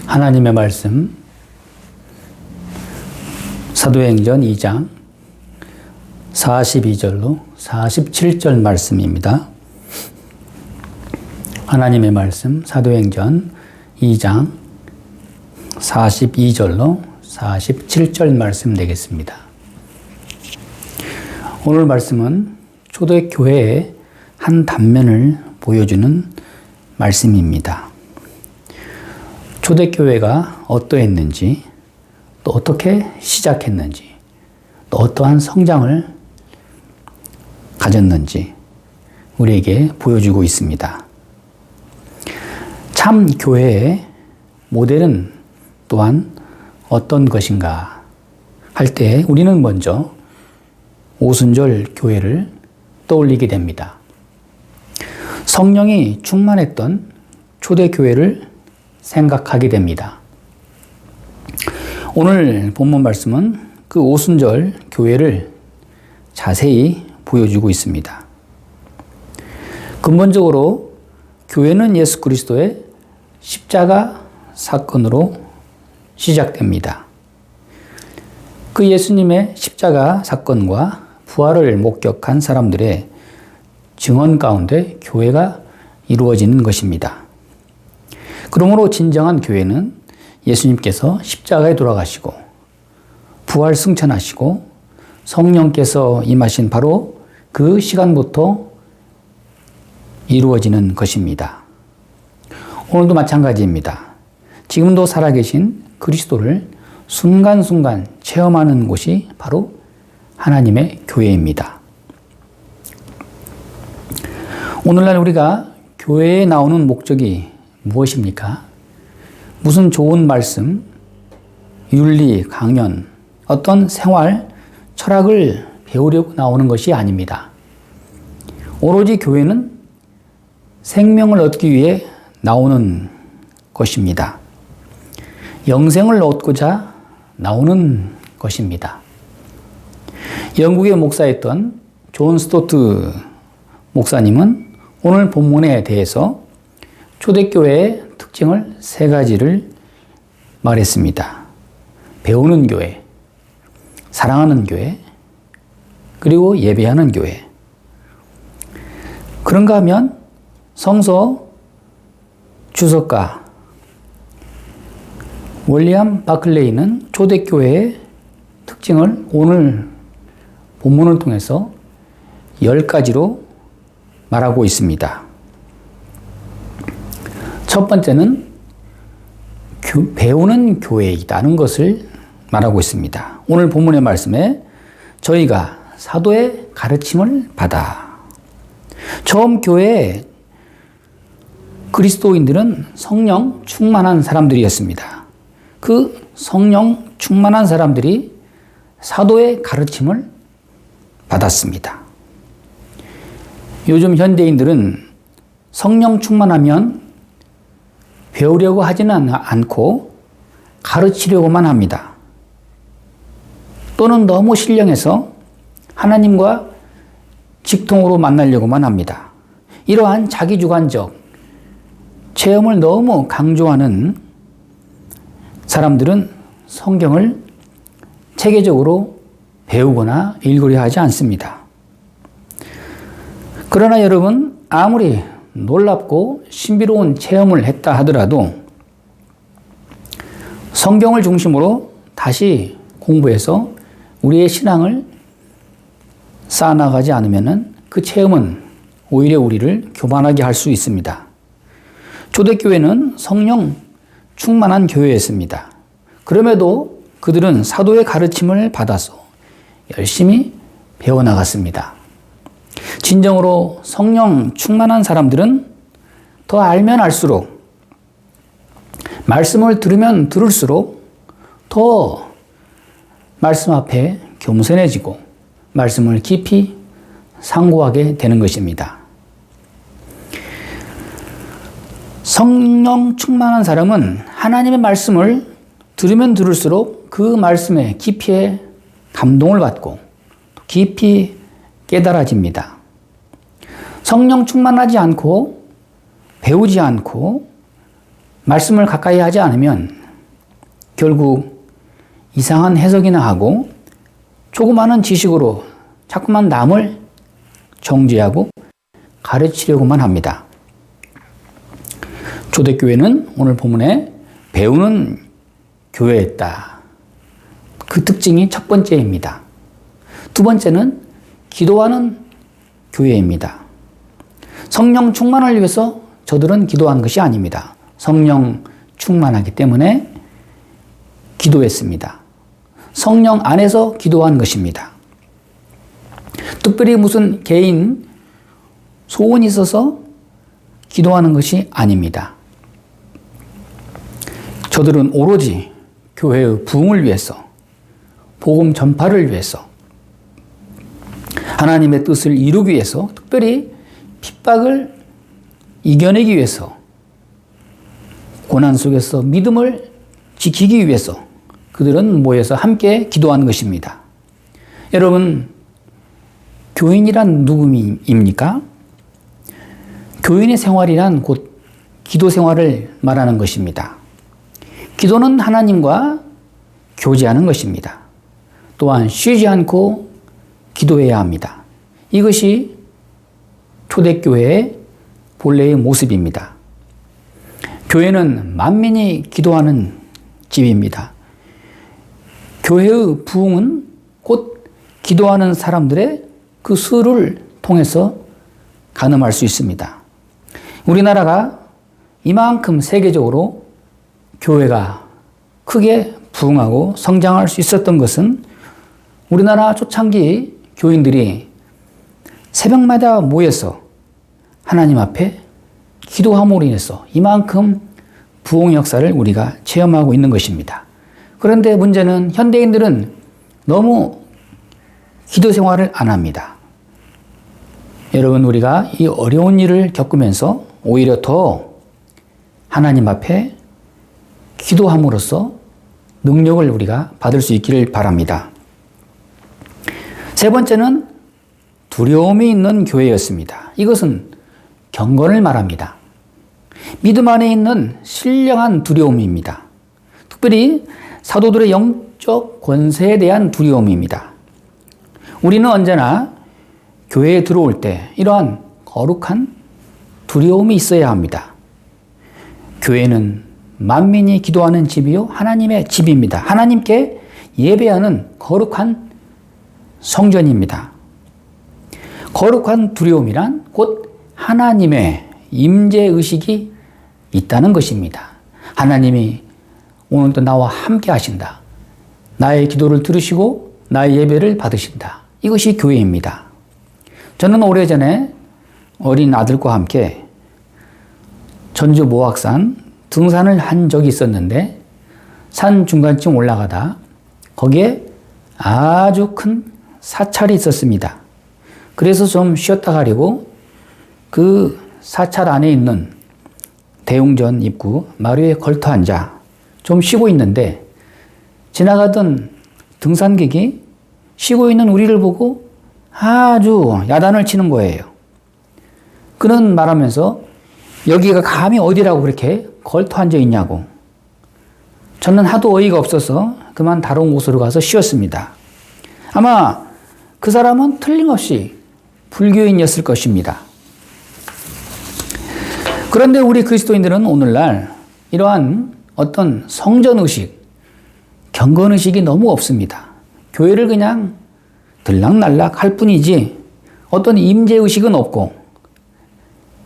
하나님의 말씀 사도행전 2장 42절로 47절 말씀입니다. 하나님의 말씀 사도행전 2장 42절로 47절 말씀 되겠습니다. 오늘 말씀은 초대교회의 한 단면을 보여주는 말씀입니다. 초대교회가 어떠했는지, 또 어떻게 시작했는지, 또 어떠한 성장을 가졌는지 우리에게 보여주고 있습니다. 참 교회의 모델은 또한 어떤 것인가 할 때 우리는 먼저 오순절 교회를 떠올리게 됩니다. 성령이 충만했던 초대교회를 생각하게 됩니다. 오늘 본문 말씀은 그 오순절 교회를 자세히 보여주고 있습니다. 근본적으로 교회는 예수 그리스도의 십자가 사건으로 시작됩니다. 그 예수님의 십자가 사건과 부활을 목격한 사람들의 증언 가운데 교회가 이루어지는 것입니다. 그러므로 진정한 교회는 예수님께서 십자가에 돌아가시고 부활 승천하시고 성령께서 임하신 바로 그 시간부터 이루어지는 것입니다. 오늘도 마찬가지입니다. 지금도 살아계신 그리스도를 순간순간 체험하는 곳이 바로 하나님의 교회입니다. 오늘날 우리가 교회에 나오는 목적이 무엇입니까? 무슨 좋은 말씀, 윤리, 강연, 어떤 생활, 철학을 배우려고 나오는 것이 아닙니다. 오로지 교회는 생명을 얻기 위해 나오는 것입니다. 영생을 얻고자 나오는 것입니다. 영국의 목사였던 존 스토트 목사님은 오늘 본문에 대해서 초대교회의 특징을 세 가지를 말했습니다. 배우는 교회, 사랑하는 교회, 그리고 예배하는 교회. 그런가 하면 성서 주석가 윌리엄 바클레이는 초대교회의 특징을 오늘 본문을 통해서 10가지로 말하고 있습니다. 첫 번째는 배우는 교회이다는 것을 말하고 있습니다. 오늘 본문의 말씀에 저희가 사도의 가르침을 받아. 처음 교회에 그리스도인들은 성령 충만한 사람들이었습니다. 그 성령 충만한 사람들이 사도의 가르침을 받았습니다. 요즘 현대인들은 성령 충만하면 배우려고 하지는 않고 가르치려고만 합니다. 또는 너무 신령해서 하나님과 직통으로 만나려고만 합니다. 이러한 자기주관적 체험을 너무 강조하는 사람들은 성경을 체계적으로 배우거나 읽으려 하지 않습니다. 그러나 여러분, 아무리 놀랍고 신비로운 체험을 했다 하더라도 성경을 중심으로 다시 공부해서 우리의 신앙을 쌓아나가지 않으면 그 체험은 오히려 우리를 교만하게 할 수 있습니다. 초대교회는 성령 충만한 교회였습니다. 그럼에도 그들은 사도의 가르침을 받아서 열심히 배워나갔습니다. 진정으로 성령 충만한 사람들은 더 알면 알수록, 말씀을 들으면 들을수록 더 말씀 앞에 겸손해지고 말씀을 깊이 상고하게 되는 것입니다. 성령 충만한 사람은 하나님의 말씀을 들으면 들을수록 그 말씀의 깊이에 감동을 받고 깊이 깨달아집니다. 성령 충만하지 않고 배우지 않고 말씀을 가까이 하지 않으면 결국 이상한 해석이나 하고 조그마한 지식으로 자꾸만 남을 정죄하고 가르치려고만 합니다. 초대교회는 오늘 본문에 배우는 교회였다. 그 특징이 첫 번째입니다. 두 번째는 기도하는 교회입니다. 성령 충만을 위해서 저들은 기도한 것이 아닙니다. 성령 충만하기 때문에 기도했습니다. 성령 안에서 기도한 것입니다. 특별히 무슨 개인 소원이 있어서 기도하는 것이 아닙니다. 저들은 오로지 교회의 부흥을 위해서, 복음 전파를 위해서, 하나님의 뜻을 이루기 위해서, 특별히 핍박을 이겨내기 위해서, 고난 속에서 믿음을 지키기 위해서 그들은 모여서 함께 기도한 것입니다. 여러분, 교인이란 누구입니까? 교인의 생활이란 곧 기도 생활을 말하는 것입니다. 기도는 하나님과 교제하는 것입니다. 또한 쉬지 않고 기도해야 합니다. 이것이 초대교회의 본래의 모습입니다. 교회는 만민이 기도하는 집입니다. 교회의 부흥은 곧 기도하는 사람들의 그 수를 통해서 가늠할 수 있습니다. 우리나라가 이만큼 세계적으로 교회가 크게 부흥하고 성장할 수 있었던 것은 우리나라 초창기 교인들이 새벽마다 모여서 하나님 앞에 기도함으로 인해서 이만큼 부흥 역사를 우리가 체험하고 있는 것입니다. 그런데 문제는 현대인들은 너무 기도 생활을 안 합니다. 여러분, 우리가 이 어려운 일을 겪으면서 오히려 더 하나님 앞에 기도함으로써 능력을 우리가 받을 수 있기를 바랍니다. 세 번째는 두려움이 있는 교회였습니다. 이것은 경건을 말합니다. 믿음 안에 있는 신령한 두려움입니다. 특별히 사도들의 영적 권세에 대한 두려움입니다. 우리는 언제나 교회에 들어올 때 이러한 거룩한 두려움이 있어야 합니다. 교회는 만민이 기도하는 집이요 하나님의 집입니다. 하나님께 예배하는 거룩한 성전입니다. 거룩한 두려움이란 곧 하나님의 임재의식이 있다는 것입니다. 하나님이 오늘도 나와 함께 하신다. 나의 기도를 들으시고 나의 예배를 받으신다. 이것이 교회입니다. 저는 오래전에 어린 아들과 함께 전주 모악산 등산을 한 적이 있었는데 산 중간쯤 올라가다 거기에 아주 큰 사찰이 있었습니다. 그래서 좀 쉬었다 가려고 그 사찰 안에 있는 대웅전 입구 마루에 걸터 앉아 좀 쉬고 있는데 지나가던 등산객이 쉬고 있는 우리를 보고 아주 야단을 치는 거예요. 그는 말하면서 여기가 감히 어디라고 그렇게 걸터 앉아 있냐고. 저는 하도 어이가 없어서 그만 다른 곳으로 가서 쉬었습니다. 아마 그 사람은 틀림없이 불교인이었을 것입니다. 그런데 우리 그리스도인들은 오늘날 이러한 어떤 성전의식, 경건의식이 너무 없습니다. 교회를 그냥 들락날락 할 뿐이지 어떤 임재의식은 없고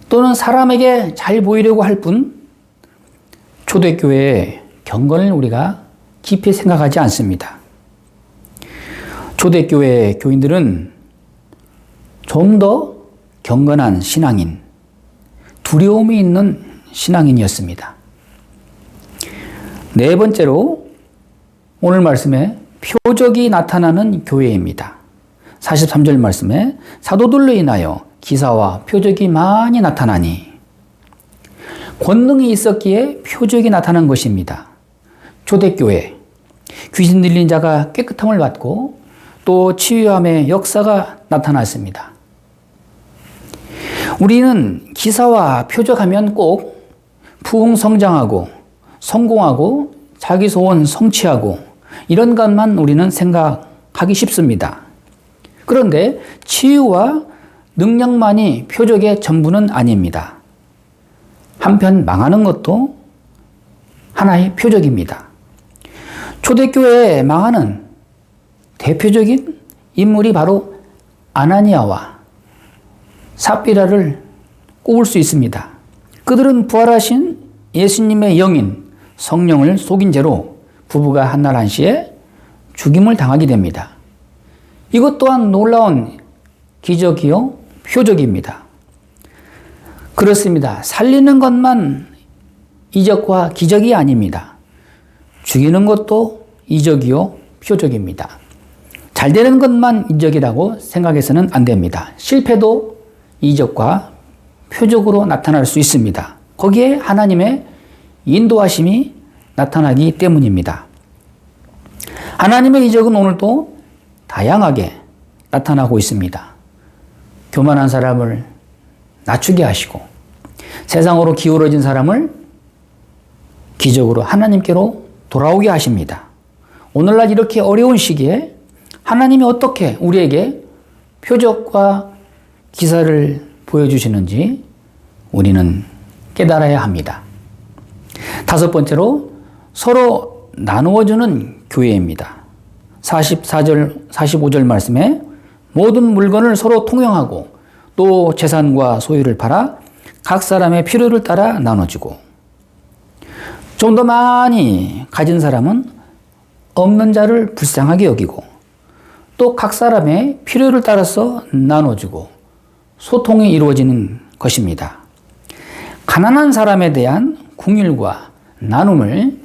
또는 사람에게 잘 보이려고 할 뿐 초대교회의 경건을 우리가 깊이 생각하지 않습니다. 초대교회의 교인들은 좀 더 경건한 신앙인, 두려움이 있는 신앙인이었습니다. 네 번째로 오늘 말씀에 표적이 나타나는 교회입니다. 43절 말씀에 사도들로 인하여 기사와 표적이 많이 나타나니 권능이 있었기에 표적이 나타난 것입니다. 초대교회 귀신 들린 자가 깨끗함을 받고 또 치유함의 역사가 나타났습니다. 우리는 기사와 표적하면 꼭 부흥성장하고 성공하고 자기 소원 성취하고 이런 것만 우리는 생각하기 쉽습니다. 그런데 치유와 능력만이 표적의 전부는 아닙니다. 한편 망하는 것도 하나의 표적입니다. 초대교회에 망하는 대표적인 인물이 바로 아나니아와 삽비라를 꼽을 수 있습니다. 그들은 부활하신 예수님의 영인 성령을 속인 죄로 부부가 한날 한시에 죽임을 당하게 됩니다. 이것 또한 놀라운 기적이요 표적입니다. 그렇습니다. 살리는 것만 이적과 기적이 아닙니다. 죽이는 것도 이적이요 표적입니다. 잘 되는 것만 이적이라고 생각해서는 안 됩니다. 실패도 이적과 표적으로 나타날 수 있습니다. 거기에 하나님의 인도하심이 나타나기 때문입니다. 하나님의 이적은 오늘도 다양하게 나타나고 있습니다. 교만한 사람을 낮추게 하시고 세상으로 기울어진 사람을 기적으로 하나님께로 돌아오게 하십니다. 오늘날 이렇게 어려운 시기에 하나님이 어떻게 우리에게 표적과 기사를 보여주시는지 우리는 깨달아야 합니다. 다섯 번째로 서로 나누어주는 교회입니다. 44절, 45절 말씀에 모든 물건을 서로 통용하고 또 재산과 소유를 팔아 각 사람의 필요를 따라 나눠주고 좀 더 많이 가진 사람은 없는 자를 불쌍하게 여기고 또 각 사람의 필요를 따라서 나눠주고 소통이 이루어지는 것입니다. 가난한 사람에 대한 긍휼과 나눔을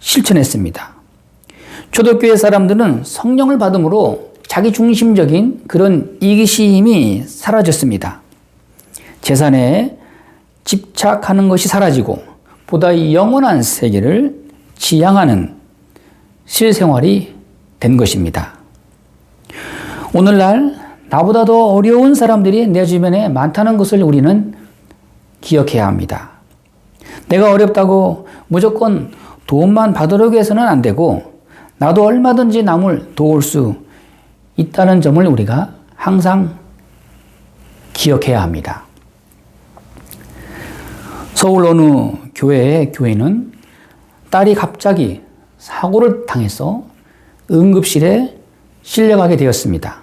실천했습니다. 초대교회 사람들은 성령을 받음으로 자기중심적인 그런 이기심이 사라졌습니다. 재산에 집착하는 것이 사라지고 보다 영원한 세계를 지향하는 실생활이 된 것입니다. 오늘날 나보다 더 어려운 사람들이 내 주변에 많다는 것을 우리는 기억해야 합니다. 내가 어렵다고 무조건 도움만 받으려고 해서는 안 되고 나도 얼마든지 남을 도울 수 있다는 점을 우리가 항상 기억해야 합니다. 서울 어느 교회의 교인은 딸이 갑자기 사고를 당해서 응급실에 실려가게 되었습니다.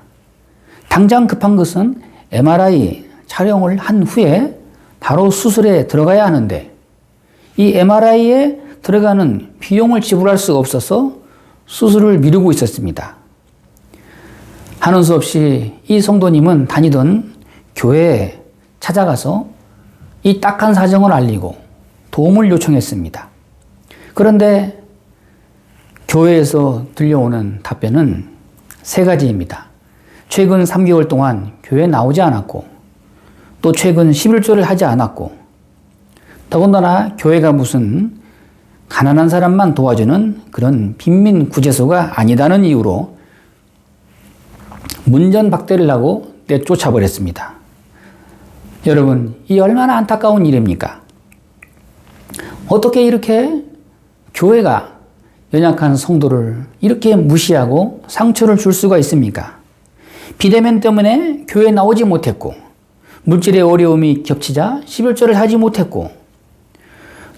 당장 급한 것은 MRI 촬영을 한 후에 바로 수술에 들어가야 하는데 이 MRI에 들어가는 비용을 지불할 수가 없어서 수술을 미루고 있었습니다. 하는 수 없이 이 성도님은 다니던 교회에 찾아가서 이 딱한 사정을 알리고 도움을 요청했습니다. 그런데 교회에서 들려오는 답변은 세 가지입니다. 최근 3개월 동안 교회에 나오지 않았고 또 최근 11조를 하지 않았고 더군다나 교회가 무슨 가난한 사람만 도와주는 그런 빈민 구제소가 아니다는 이유로 문전박대를 하고 내쫓아버렸습니다. 여러분, 이 얼마나 안타까운 일입니까? 어떻게 이렇게 교회가 연약한 성도를 이렇게 무시하고 상처를 줄 수가 있습니까? 비대면 때문에 교회에 나오지 못했고 물질의 어려움이 겹치자 11조를 하지 못했고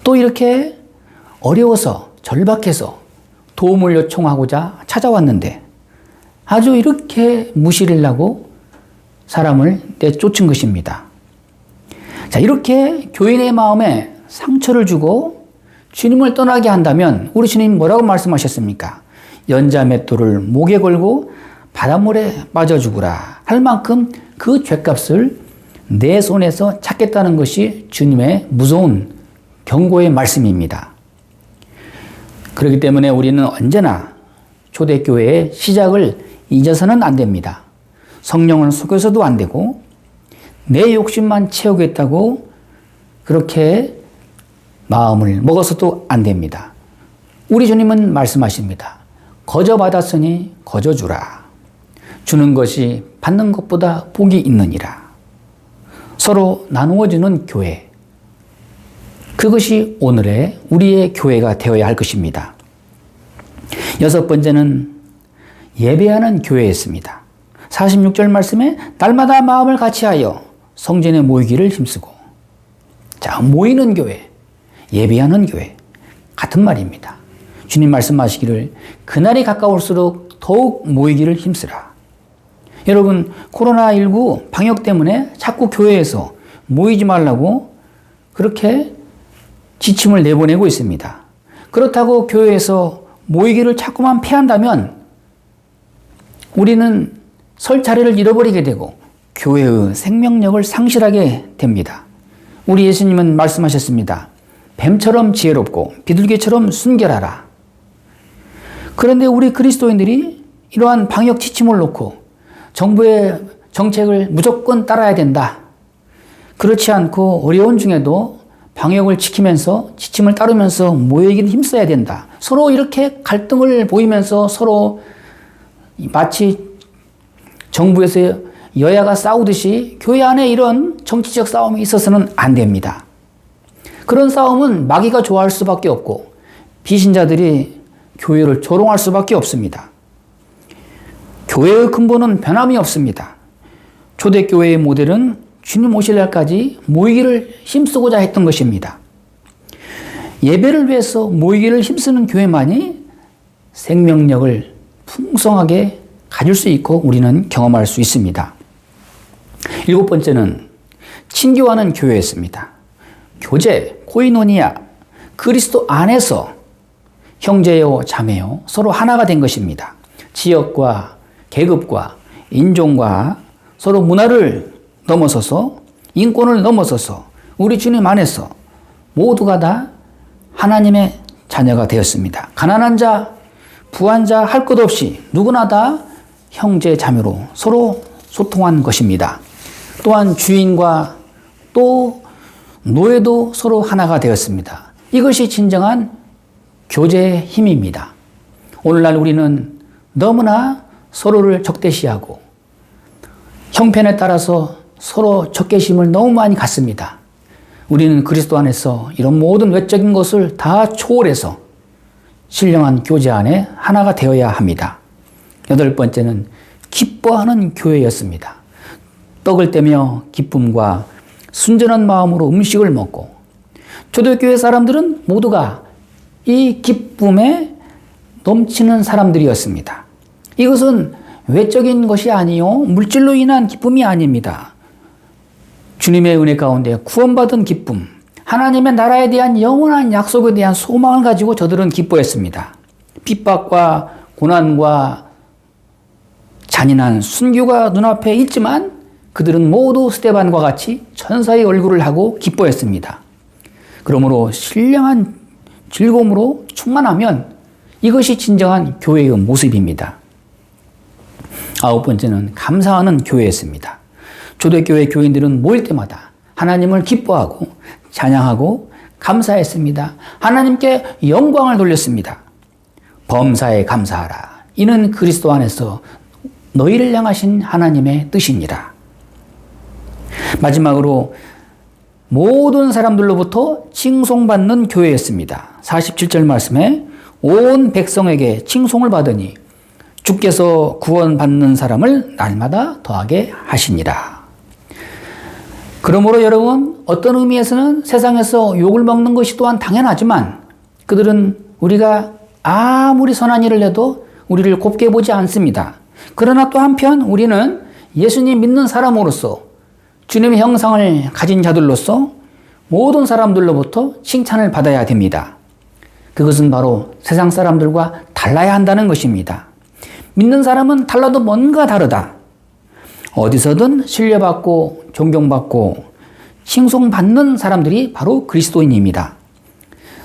또 이렇게 어려워서 절박해서 도움을 요청하고자 찾아왔는데 아주 이렇게 무시를 하고 사람을 내쫓은 것입니다. 자, 이렇게 교인의 마음에 상처를 주고 주님을 떠나게 한다면 우리 주님 뭐라고 말씀하셨습니까? 연자맷돌을 목에 걸고 바닷물에 빠져 죽으라 할 만큼 그 죗값을 내 손에서 찾겠다는 것이 주님의 무서운 경고의 말씀입니다. 그렇기 때문에 우리는 언제나 초대교회의 시작을 잊어서는 안 됩니다. 성령을 속여서도 안 되고 내 욕심만 채우겠다고 그렇게 마음을 먹어서도 안 됩니다. 우리 주님은 말씀하십니다. 거저 받았으니 거저 주라. 주는 것이 받는 것보다 복이 있느니라. 서로 나누어주는 교회. 그것이 오늘의 우리의 교회가 되어야 할 것입니다. 여섯 번째는 예배하는 교회였습니다. 46절 말씀에 날마다 마음을 같이하여 성전에 모이기를 힘쓰고. 자, 모이는 교회, 예배하는 교회 같은 말입니다. 주님 말씀하시기를 그날이 가까울수록 더욱 모이기를 힘쓰라. 여러분, 코로나19 방역 때문에 자꾸 교회에서 모이지 말라고 그렇게 지침을 내보내고 있습니다. 그렇다고 교회에서 모이기를 자꾸만 피한다면 우리는 설 차례를 잃어버리게 되고 교회의 생명력을 상실하게 됩니다. 우리 예수님은 말씀하셨습니다. 뱀처럼 지혜롭고 비둘기처럼 순결하라. 그런데 우리 그리스도인들이 이러한 방역 지침을 놓고 정부의 정책을 무조건 따라야 된다. 그렇지 않고 어려운 중에도 방역을 지키면서 지침을 따르면서 모이기는 힘써야 된다. 서로 이렇게 갈등을 보이면서 서로 마치 정부에서 여야가 싸우듯이 교회 안에 이런 정치적 싸움이 있어서는 안 됩니다. 그런 싸움은 마귀가 좋아할 수밖에 없고 비신자들이 교회를 조롱할 수밖에 없습니다. 교회의 근본은 변함이 없습니다. 초대교회의 모델은 주님 오실 날까지 모이기를 힘쓰고자 했던 것입니다. 예배를 위해서 모이기를 힘쓰는 교회만이 생명력을 풍성하게 가질 수 있고 우리는 경험할 수 있습니다. 일곱 번째는 친교하는 교회였습니다. 교제, 코이노니아, 그리스도 안에서 형제요, 자매요, 서로 하나가 된 것입니다. 지역과 계급과 인종과 서로 문화를 넘어서서 인권을 넘어서서 우리 주님 안에서 모두가 다 하나님의 자녀가 되었습니다. 가난한 자, 부한 자 할 것 없이 누구나 다 형제 자매로 서로 소통한 것입니다. 또한 주인과 또 노예도 서로 하나가 되었습니다. 이것이 진정한 교제의 힘입니다. 오늘날 우리는 너무나 서로를 적대시하고 형편에 따라서 서로 적개심을 너무 많이 갖습니다. 우리는 그리스도 안에서 이런 모든 외적인 것을 다 초월해서 신령한 교제 안에 하나가 되어야 합니다. 여덟 번째는 기뻐하는 교회였습니다. 떡을 떼며 기쁨과 순전한 마음으로 음식을 먹고 초대교회 사람들은 모두가 이 기쁨에 넘치는 사람들이었습니다. 이것은 외적인 것이 아니요 물질로 인한 기쁨이 아닙니다. 주님의 은혜 가운데 구원받은 기쁨, 하나님의 나라에 대한 영원한 약속에 대한 소망을 가지고 저들은 기뻐했습니다. 핍박과 고난과 잔인한 순교가 눈앞에 있지만 그들은 모두 스데반과 같이 천사의 얼굴을 하고 기뻐했습니다. 그러므로 신령한 즐거움으로 충만하면 이것이 진정한 교회의 모습입니다. 아홉 번째는 감사하는 교회였습니다. 초대교회 교인들은 모일 때마다 하나님을 기뻐하고 찬양하고 감사했습니다. 하나님께 영광을 돌렸습니다. 범사에 감사하라. 이는 그리스도 안에서 너희를 향하신 하나님의 뜻이니라. 마지막으로 모든 사람들로부터 칭송받는 교회였습니다. 47절 말씀에 온 백성에게 칭송을 받으니 주께서 구원받는 사람을 날마다 더하게 하시니라. 그러므로 여러분, 어떤 의미에서는 세상에서 욕을 먹는 것이 또한 당연하지만 그들은 우리가 아무리 선한 일을 해도 우리를 곱게 보지 않습니다. 그러나 또 한편 우리는 예수님 믿는 사람으로서 주님의 형상을 가진 자들로서 모든 사람들로부터 칭찬을 받아야 됩니다. 그것은 바로 세상 사람들과 달라야 한다는 것입니다. 믿는 사람은 달라도 뭔가 다르다. 어디서든 신뢰받고 존경받고 칭송받는 사람들이 바로 그리스도인입니다.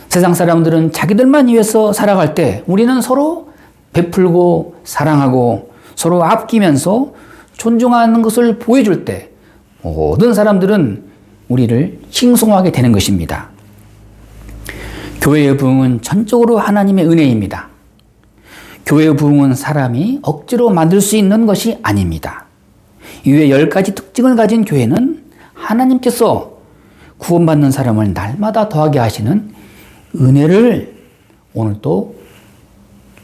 세상 사람들은 자기들만 위해서 살아갈 때 우리는 서로 베풀고 사랑하고 서로 아끼면서 존중하는 것을 보여줄 때 모든 사람들은 우리를 칭송하게 되는 것입니다. 교회의 부흥은 전적으로 하나님의 은혜입니다. 교회의 부흥은 사람이 억지로 만들 수 있는 것이 아닙니다. 이외 10가지 특징을 가진 교회는 하나님께서 구원받는 사람을 날마다 더하게 하시는 은혜를 오늘 또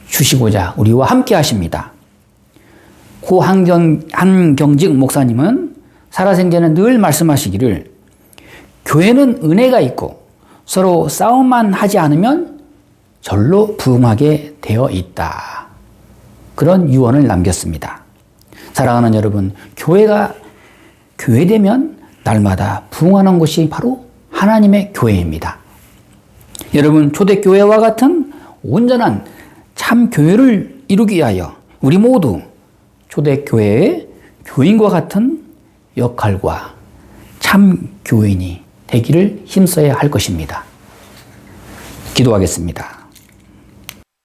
주시고자 우리와 함께 하십니다. 고 한경직 목사님은 살아생전에 늘 말씀하시기를 교회는 은혜가 있고 서로 싸움만 하지 않으면 절로 부흥하게 되어 있다. 그런 유언을 남겼습니다. 사랑하는 여러분, 교회가 교회되면 날마다 부흥하는 곳이 바로 하나님의 교회입니다. 여러분, 초대교회와 같은 온전한 참 교회를 이루기 위하여 우리 모두 초대교회의 교인과 같은 역할과 참 교인이 되기를 힘써야 할 것입니다. 기도하겠습니다.